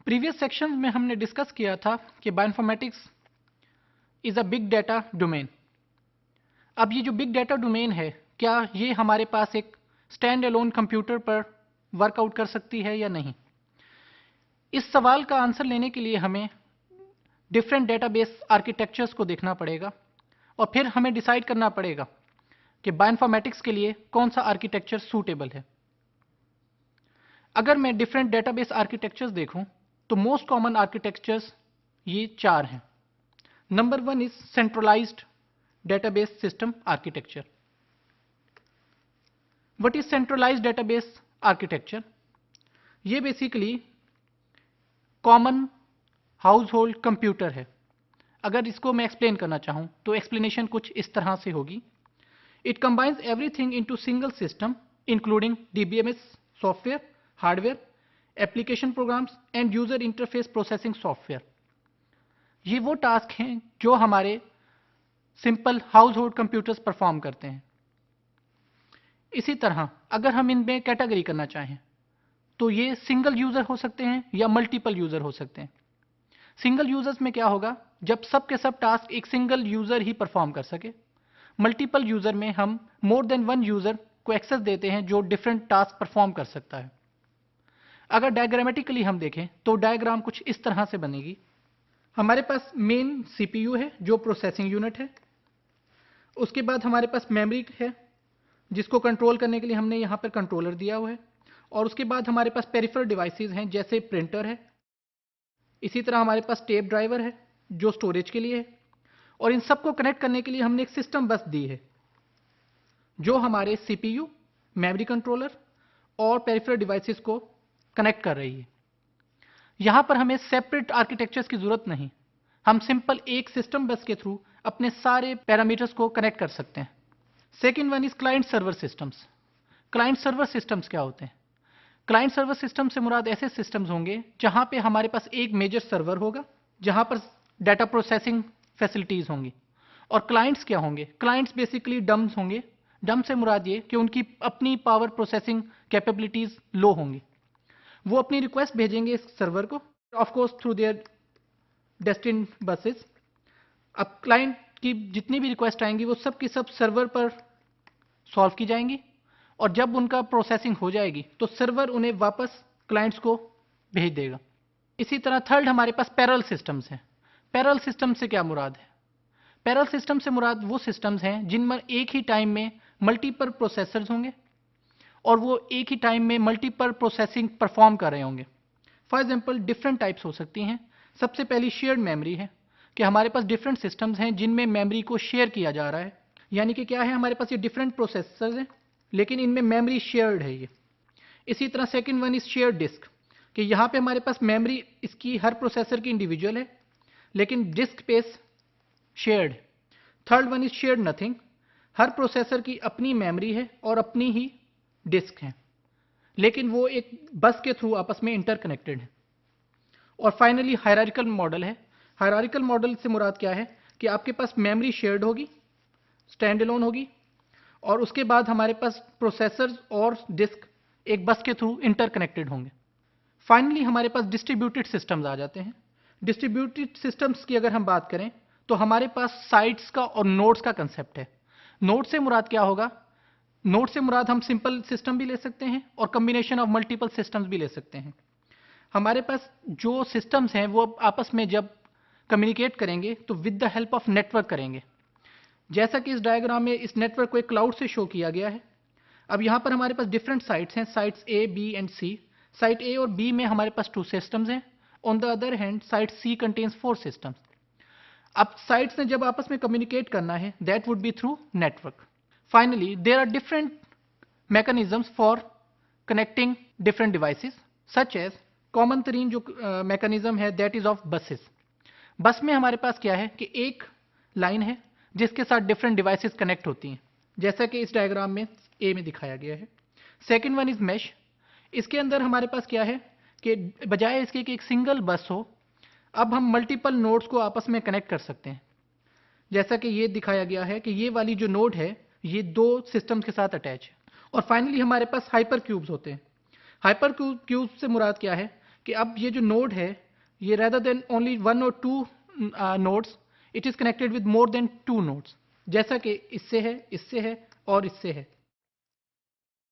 Previous section में हमने discuss किया था कि bioinformatics is a big data domain. अब ये जो बिग डाटा डोमेन है, क्या ये हमारे पास एक स्टैंड अलोन कंप्यूटर पर वर्कआउट कर सकती है या नहीं? इस सवाल का आंसर लेने के लिए हमें डिफरेंट डेटाबेस आर्किटेक्चर्स को देखना पड़ेगा और फिर हमें डिसाइड करना पड़ेगा कि बायोइन्फॉर्मेटिक्स के लिए कौन सा आर्किटेक्चर सूटेबल है। अगर मैं डिफरेंट डेटाबेस आर्किटेक्चर्स देखूं तो मोस्ट कॉमन आर्किटेक्चर्स ये 4 हैं। Number 1 is centralised database system architecture. What is centralised database architecture? ये basically common household computer है। अगर इसको मैं एक्सप्लेन करना चाहूं तो एक्सप्लेनेशन कुछ इस तरह से होगी। It combines everything into single system including DBMS software, hardware, application programs and user interface processing software. ये वो टास्क हैं जो हमारे simple house hold computers perform करते हैं। इसी तरह अगर हम इनमें कैटेगरी करना चाहें तो ये सिंगल यूजर हो सकते हैं या मल्टीपल यूजर हो सकते हैं। सिंगल यूजर्स में क्या होगा, जब सब के सब टास्क एक सिंगल यूजर ही परफॉर्म कर सके। मल्टीपल यूजर में हम मोर देन वन यूजर को एक्सेस देते हैं जो डिफरेंट टास्क परफॉर्म कर सकता है। अगर डायग्रामेटिकली हम देखें तो डायग्राम कुछ इस तरह से बनेगी। हमारे पास मेन सीपीयू है जो प्रोसेसिंग यूनिट है। उसके बाद हमारे पास मेमोरी है जिसको कंट्रोल करने के लिए हमने यहाँ पर कंट्रोलर दिया हुआ है। और उसके बाद हमारे पास पेरिफेरल डिवाइसेस हैं जैसे प्रिंटर है। इसी तरह हमारे पास टेप ड्राइवर है जो स्टोरेज के लिए है। और इन सबको कनेक्ट करने के लिए हमने एक सिस्टम बस दी है जो हमारे सीपीयू, मेमोरी कंट्रोलर और पेरिफेरल डिवाइसेस को कनेक्ट कर रही है। यहां पर हमें सेपरेट आर्किटेक्चर्स की जरूरत नहीं, हम सिंपल एक सिस्टम बस के थ्रू अपने सारे पैरामीटर्स को कनेक्ट कर सकते हैं। Second one is client server systems. Client server systems क्या होते हैं? क्लाइंट सर्वर सिस्टम से मुराद ऐसे सिस्टम्स होंगे जहां पे हमारे पास एक मेजर सर्वर होगा जहां पर डाटा प्रोसेसिंग फैसिलिटीज होंगी। और क्लाइंट्स क्या होंगे? क्लाइंट्स बेसिकली डम्स होंगे। डम से मुराद ये कि उनकी अपनी पावर प्रोसेसिंग कैपेबिलिटीज लो होंगी। वो अपनी रिक्वेस्ट भेजेंगे इस सर्वर को, of course through their destined buses. अब क्लाइंट की जितनी भी रिक्वेस्ट आएंगी वो सब की सब सर्वर पर सॉल्व की जाएंगी और जब उनका प्रोसेसिंग हो जाएगी तो सर्वर उन्हें वापस क्लाइंट्स को भेज देगा। इसी तरह थर्ड हमारे पास पैरेलल सिस्टम्स हैं। पैरेलल सिस्टम से क्या मुराद है? पैरेलल सिस्टम से मुराद वो सिस्टम्स हैं जिनमें एक ही टाइम में मल्टीपल प्रोसेसर्स होंगे और वो एक ही टाइम में मल्टीपल प्रोसेसिंग परफॉर्म कर रहे होंगे। फॉर एग्जांपल डिफरेंट टाइप्स हो सकती हैं। सबसे पहली शेयर्ड मेमोरी है कि हमारे पास डिफरेंट सिस्टम्स हैं जिनमें मेमोरी को शेयर किया जा रहा है। यानी कि क्या है, हमारे पास ये डिफरेंट प्रोसेसर्स हैं लेकिन इनमें मेमोरी शेयर्ड है ये। इसी तरह second one is shared disk कि यहाँ पे हमारे पास मेमोरी इसकी हर प्रोसेसर की इंडिविजुअल है लेकिन disc space shared. Third one is shared nothing, her processor की अपनी मेमोरी है और अपनी ही डिस्क है लेकिन वो एक बस के थ्रू आपस में इंटरकनेक्टेड है। और फाइनली हायरार्किकल मॉडल है। हायरार्किकल मॉडल से मुराद क्या है कि आपके पास मेमोरी शेयर्ड होगी, स्टैंड अलोन होगी और उसके बाद हमारे पास प्रोसेसर्स और डिस्क एक बस के थ्रू इंटरकनेक्टेड होंगे। फाइनली हमारे पास डिस्ट्रीब्यूटेड सिस्टम्स आ जाते हैं। डिस्ट्रीब्यूटेड सिस्टम्स की अगर हम बात करें तो हमारे पास साइट्स का और नोड्स का कंसेप्ट है। नोड से मुराद क्या होगा? नोड से मुराद हम सिंपल सिस्टम भी ले सकते हैं और कॉम्बिनेशन ऑफ मल्टीपल सिस्टम्स भी ले सकते हैं। हमारे पास जो सिस्टम्स हैं वो आपस में जब कम्युनिकेट करेंगे तो with the help of network करेंगे। जैसा कि इस डायग्राम में इस नेटवर्क को एक क्लाउड से शो किया गया है। अब यहाँ पर हमारे पास डिफरेंट साइट्स हैं, sites A, B and C. Site A और बी में हमारे पास 2 सिस्टम्स हैं। On the other hand site C contains 4 systems. अब साइट्स ने जब आपस में कम्युनिकेट करना है that would be through network. Finally there are different mechanisms for connecting different devices such as common तरीन जो मैकेनिज्म है दैट इज ऑफ बसेस। बस में हमारे पास क्या है कि एक लाइन है जिसके साथ डिफरेंट डिवाइसेस कनेक्ट होती हैं जैसा कि इस डायग्राम में ए में दिखाया गया है। Second one is mesh. इसके अंदर हमारे पास क्या है कि बजाय इसके कि एक सिंगल बस हो, अब हम मल्टीपल नोड्स को आपस में कनेक्ट कर सकते हैं। जैसा कि ये दिखाया गया है कि ये वाली जो नोड है ये 2 सिस्टम्स के साथ अटैच है। और फाइनली हमारे पास हाइपर क्यूब्स होते हैं। हाइपर क्यूब से मुराद क्या है کہ اب یہ جو نوڈ ہے یہ rather than only 1 or 2 nodes it is connected with more than 2 nodes، جیسا کہ اس سے ہے، اس سے ہے اور اس سے ہے.